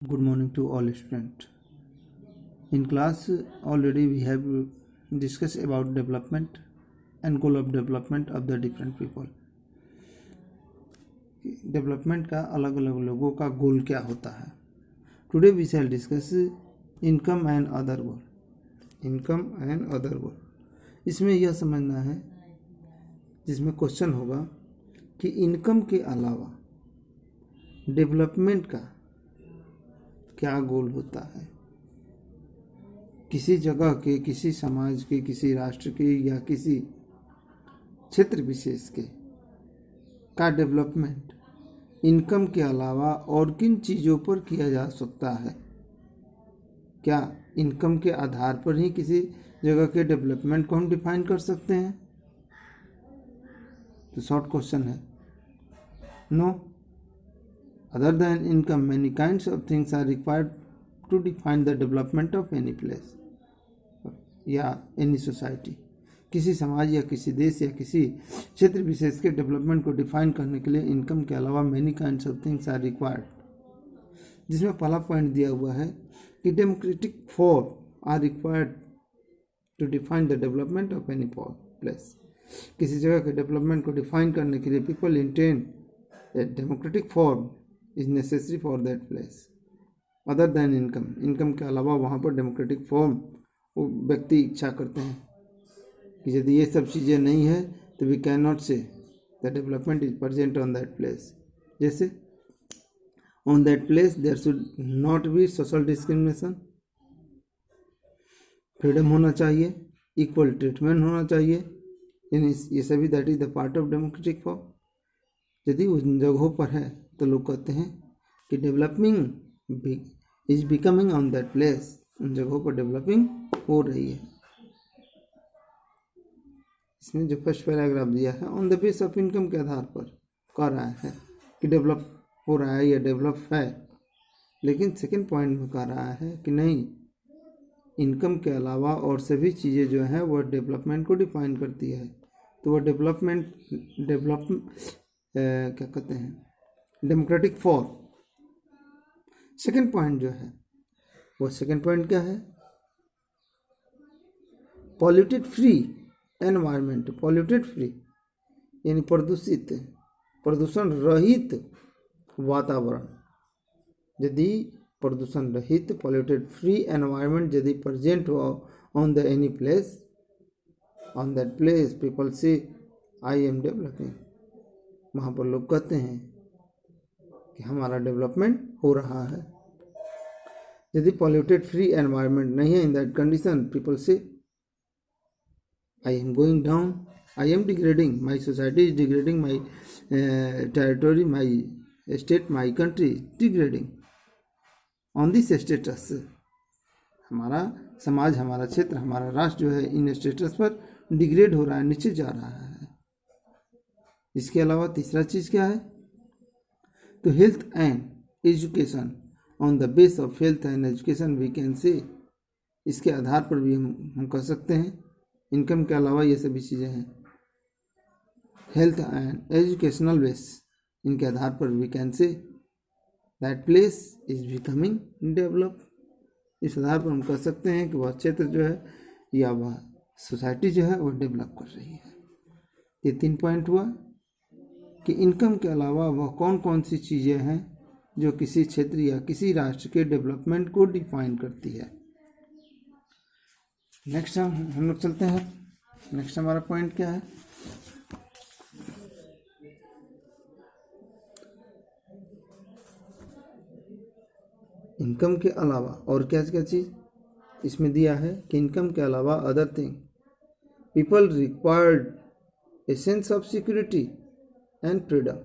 Good morning to all students. In class already we have discussed about development and goal of development of the different people. Development का अलग अलग लोगों का goal क्या होता है. Today we shall discuss income and other goal. Income and other goal, इसमें यह समझना है, जिसमें क्वेश्चन होगा कि इनकम के अलावा डेवलपमेंट का क्या गोल होता है. किसी जगह के, किसी समाज के, किसी राष्ट्र के या किसी क्षेत्र विशेष के का डेवलपमेंट इनकम के अलावा और किन चीज़ों पर किया जा सकता है. क्या इनकम के आधार पर ही किसी जगह के डेवलपमेंट को हम डिफाइन कर सकते हैं? तो शॉर्ट क्वेश्चन है. No. Other than income, many kinds of things are required to define the development of any place या any society. किसी समाज या किसी देश या किसी क्षेत्र विशेष के डेवलपमेंट को डिफाइन करने के लिए इनकम के अलावा many kinds of things are required. जिसमें पहला पॉइंट दिया हुआ है कि democratic form are required to define the development of any place. किसी जगह के डेवलपमेंट को डिफाइन करने के लिए people intend a democratic form is necessary for that place. Other than income, income के अलावा वहाँ पर डेमोक्रेटिक फॉर्म वो व्यक्ति इच्छा करते हैं कि यदि ये सब चीज़ें नहीं है तो we can not say the development is present on that place. जैसे on that place there should not be social discrimination, freedom होना चाहिए, इक्वल ट्रीटमेंट होना चाहिए. यानी ये सभी that is the part of democratic form. यदि उन जगहों पर है तो लोग कहते हैं कि developing is becoming on that place. उन जगहों पर डेवलपिंग हो रही है. इसमें जो फर्स्ट पैराग्राफ दिया है on the base of income के आधार पर कह रहा है कि डेवलप हो रहा है या डेवलप है. लेकिन सेकंड पॉइंट में कह रहा है कि नहीं, इनकम के अलावा और सभी चीज़ें जो हैं वह डेवलपमेंट को डिफाइन करती है. तो वह डेवलप क्या कहते हैं, डेमोक्रेटिक फॉर्म. सेकंड पॉइंट जो है वो सेकंड पॉइंट क्या है, polluted free environment. Polluted free यानी प्रदूषित, प्रदूषण रहित वातावरण. यदि प्रदूषण रहित पॉल्यूटेड फ्री एनवायरनमेंट यदि प्रेजेंट हो on the any place, on that place people से आई एम डेवलपिंग. वहाँ पर लोग कहते हैं कि हमारा डेवलपमेंट हो रहा है. यदि पॉल्यूटेड फ्री एनवायरनमेंट नहीं है, इन दैट कंडीशन पीपल से I am going down, I am degrading, my society is degrading, my territory, my state, my country degrading. On this status, हमारा समाज, हमारा क्षेत्र, हमारा राष्ट्र जो है इन स्टेटस पर डिग्रेड हो रहा है, नीचे जा रहा है. इसके अलावा तीसरा चीज़ क्या है, तो health and education. On the base of health and education we can say, इसके आधार पर भी हम कह सकते हैं इनकम के अलावा ये सभी चीज़ें हैं. हेल्थ एंड एजुकेशनल बेस, इनके आधार पर we can say that place is becoming develop. इस आधार पर हम कह सकते हैं कि वह क्षेत्र जो है या वह सोसाइटी जो है वह डेवलप कर रही है. ये 3 पॉइंट हुआ कि इनकम के अलावा वह कौन कौन सी चीज़ें हैं जो किसी क्षेत्र या किसी राष्ट्र के डेवलपमेंट को डिफाइन करती है. नेक्स्ट हम लोग चलते हैं. नेक्स्ट हमारा पॉइंट क्या है, इनकम के अलावा और क्या क्या चीज़ इसमें दिया है कि इनकम के अलावा other thing people required a sense of security and freedom.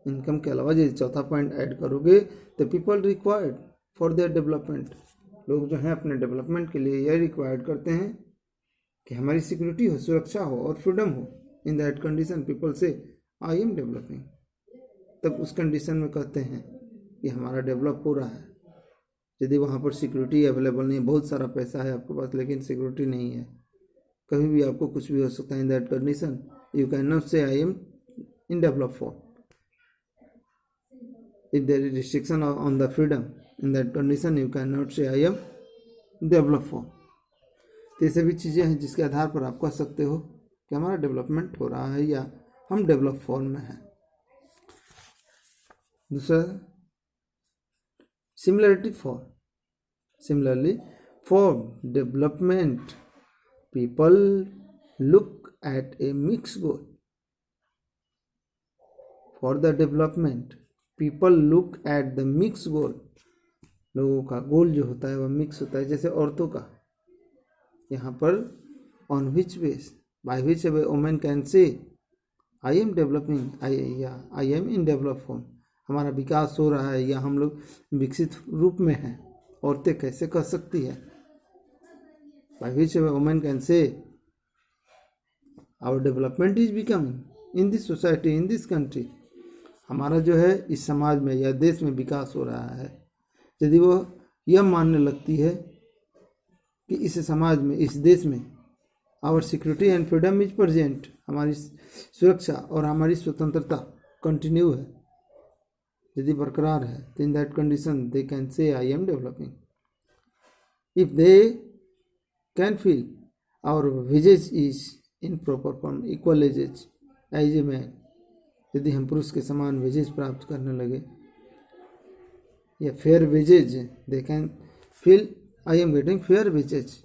Income के अलावा यदि चौथा पॉइंट ऐड करोगे तो people required for their development, लोग जो हैं अपने डेवलपमेंट के लिए यह रिक्वायर्ड करते हैं कि हमारी सिक्योरिटी हो, सुरक्षा हो और फ्रीडम हो. इन दैट कंडीशन पीपल से आई एम डेवलपिंग. तब उस कंडीशन में कहते हैं कि हमारा डेवलप हो रहा है. यदि वहाँ पर सिक्योरिटी अवेलेबल नहीं है, बहुत सारा पैसा है आपके पास लेकिन सिक्योरिटी नहीं है, कभी भी आपको कुछ भी हो सकता है, in that condition you can not say I am in develop form. if there is restriction on the freedom, in that condition you cannot say I am developed form. तो ये सभी चीज़ें हैं जिसके आधार पर आप कह सकते हो कि हमारा डेवलपमेंट हो रहा है या हम डेवलप फॉर्म में हैं। दूसरा, similarity for, similarly for development people look at a mix goal. For the development people look at the mix goal, लोगों का गोल जो होता है वह मिक्स होता है। जैसे औरतों का यहाँ पर on which base, bye which way women can say I am developing, I am in develop form, हमारा विकास हो रहा है या हम लोग विकसित रूप में हैं। औरतें कैसे कह सकती है? By which way women can say our development is becoming in this society, in this country, हमारा जो है इस समाज में या देश में विकास हो रहा है। यदि वो यह मानने लगती है कि इस समाज में, इस देश में our security and freedom is present, हमारी सुरक्षा और हमारी स्वतंत्रता कंटिन्यू है, यदि बरकरार है, तो in that condition they can say I am developing. If they can feel our wives is in proper form equal as a man, यदि हम पुरुष के समान वेजेज प्राप्त करने लगे या fair wages, they can feel I am getting fair wages,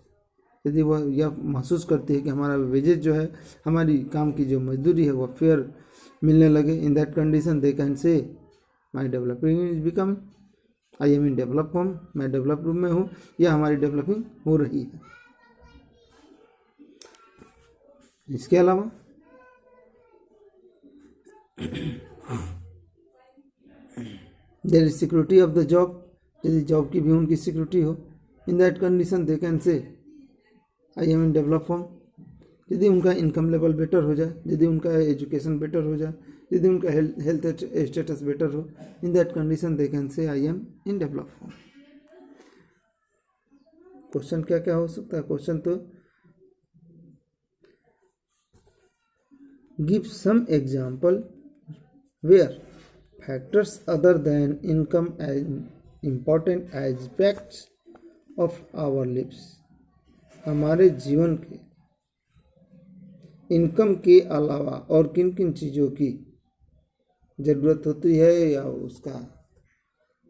यदि वह यह महसूस करती है कि हमारा वेजेज जो है, हमारी काम की जो मजदूरी है वह फेयर मिलने लगे, इन दैट कंडीशन दे कैन से माई developing is becoming, I am in develop form, मैं डेवलप रूप में हूँ या हमारी डेवलपिंग हो रही है। इसके अलावा there is security of the job, यदि जॉब की भी उनकी सिक्योरिटी हो, in that condition they can say I am in develop form, यदि उनका इनकम लेवल बेटर हो जाए, यदि उनका एजुकेशन बेटर हो जाए, यदि उनका हेल्थ स्टेटस बेटर हो, in that condition they can say I am in develop form. Question क्या क्या हो सकता है? क्वेश्चन तो give some example where factors other than income as important aspects of our lives, हमारे जीवन के इनकम के अलावा और किन किन चीज़ों की ज़रूरत होती है या उसका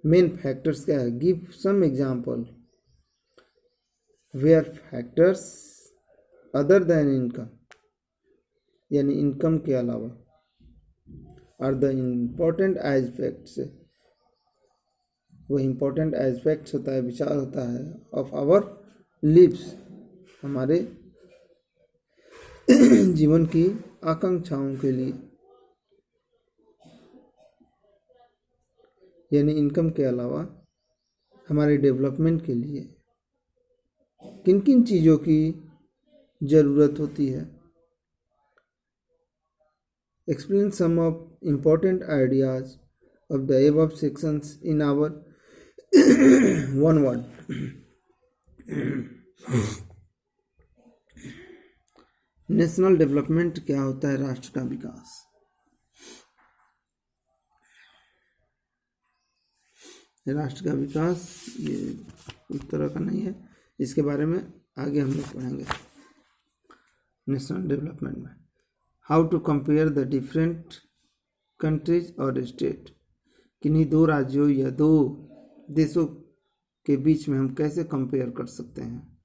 मेन फैक्टर्स क्या है। Give some example where factors other than income, यानी इनकम के अलावा, आर द इम्पोर्टेंट एस्पेक्ट्स, वो इम्पोर्टेंट एस्पेक्ट्स होता है, विचार होता है, ऑफ आवर लिव्स, हमारे जीवन की आकांक्षाओं के लिए, यानी इनकम के अलावा हमारे डेवलपमेंट के लिए किन किन चीज़ों की ज़रूरत होती है। Explain some of important ideas of the above sections in our one word. National development क्या होता है? राष्ट्र का विकास। राष्ट्र का विकास ये उस तरह का नहीं है, इसके बारे में आगे हम लोग पढ़ेंगे नेशनल डेवलपमेंट में। How to compare the different countries और स्टेट, किन्हीं दो राज्यों या दो देशों के बीच में हम कैसे कंपेयर कर सकते हैं।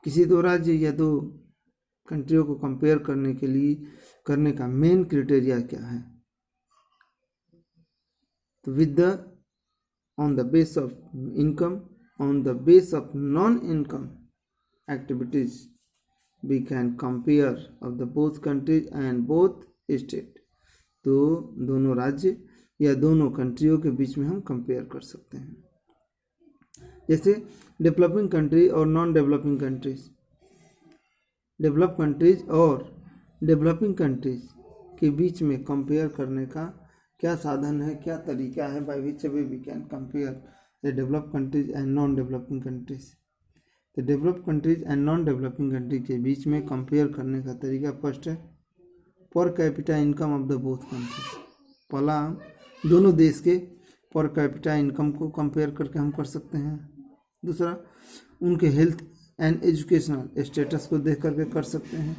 किसी दो राज्य या दो कंट्रियों को कंपेयर करने के लिए करने का मेन क्राइटेरिया क्या है? तो with the on the base of income, on the base of non income activities we can compare of the both countries and both state, तो दोनों राज्य या दोनों कंट्रियों के बीच में हम कंपेयर कर सकते हैं। जैसे डेवलपिंग कंट्री और non developing countries, develop countries और डेवलपिंग कंट्रीज के बीच में कंपेयर करने का क्या साधन है, क्या तरीका है? By which way we can compare the develop countries and non developing countries. तो develop countries and non developing country के बीच में कंपेयर करने का तरीका फर्स्ट है per capita income of the both countries. पहला दोनों देश के पर कैपिटा इनकम को कंपेयर करके हम कर सकते हैं। दूसरा, उनके हेल्थ एंड एजुकेशनल स्टेटस को देख करके कर सकते हैं।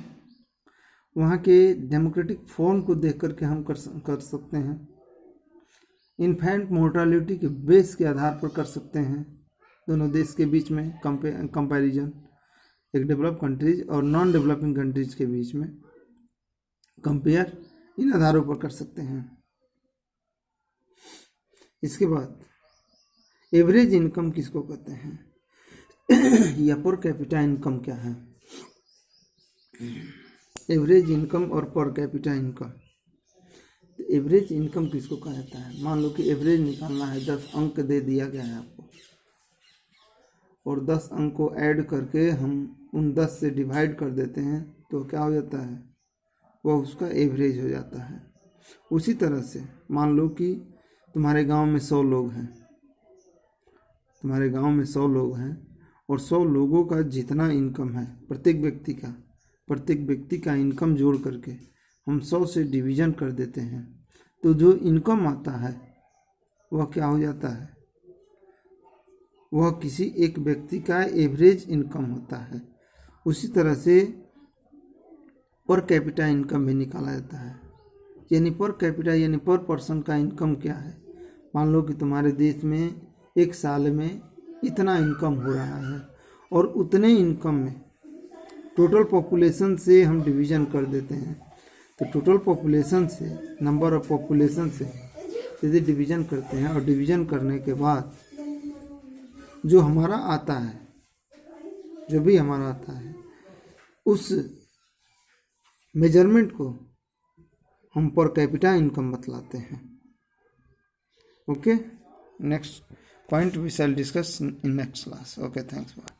वहाँ के डेमोक्रेटिक फॉर्म को देख करके हम कर सकते हैं। इन्फेंट मोर्टालिटी के बेस के आधार पर कर सकते हैं। दोनों देश के बीच में कंपैरिजन, एक डेवलप कंट्रीज और नॉन डेवलपिंग कंट्रीज के बीच में कंपेयर इन आधारों पर कर सकते हैं। इसके बाद एवरेज इनकम किसको कहते हैं या पर कैपिटा इनकम क्या है? एवरेज इनकम और per capita income. Average income किसको कहा जाता है? मान लो कि एवरेज निकालना है, 10 अंक दे दिया गया है आपको और 10 अंक को ऐड करके हम उन 10 से डिवाइड कर देते हैं तो क्या हो जाता है? वह उसका एवरेज हो जाता है। उसी तरह से मान लो कि तुम्हारे गांव में 100 लोग हैं, तुम्हारे गांव में 100 लोग हैं और 100 लोगों का जितना इनकम है प्रत्येक व्यक्ति का इनकम जोड़ करके हम 100 से डिवीजन कर देते हैं तो जो इनकम आता है वह क्या हो जाता है? वह किसी एक व्यक्ति का एवरेज इनकम होता है। उसी तरह से पर कैपिटा इनकम भी निकाला जाता है। यानी पर कैपिटा यानी पर पर्सन का इनकम क्या है? मान लो कि तुम्हारे देश में एक साल में इतना इनकम हो रहा है और उतने इनकम में टोटल पॉपुलेशन से हम डिवीज़न कर देते हैं तो टोटल पॉपुलेशन से, नंबर ऑफ पॉपुलेशन से यदि डिवीज़न करते हैं और डिवीज़न करने के बाद जो हमारा आता है, जो भी हमारा आता है, उस मेजरमेंट को हम पर कैपिटा इनकम बतलाते हैं। Okay, next point we shall discuss in next class. Okay, thanks. Bye.